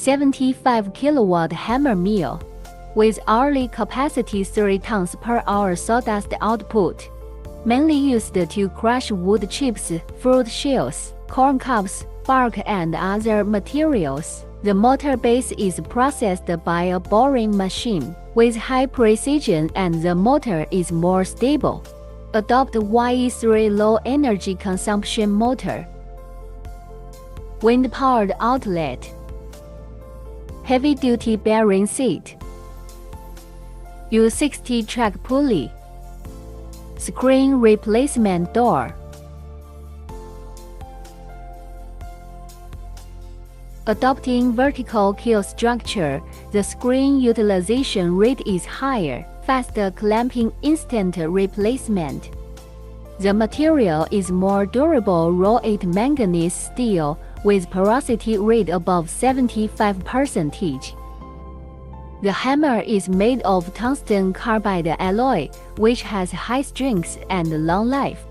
75 kilowatt hammer mill, with hourly capacity 3 tons per hour sawdust output, mainly used to crush wood chips, fruit shells, corn cobs, bark and other materials. The motor base is processed by a boring machine with high precision and the motor is more stable. Adopt YE3 low energy consumption motor. Wind-powered outlet. Heavy-duty bearing seat. U60 track pulley. Screen replacement door. Adopting vertical keel structure, the screen utilization rate is higher, faster clamping, instant replacement. The material is more durable raw 8 manganese steel with porosity rate above 75%. The hammer is made of tungsten carbide alloy, which has high strength and long life.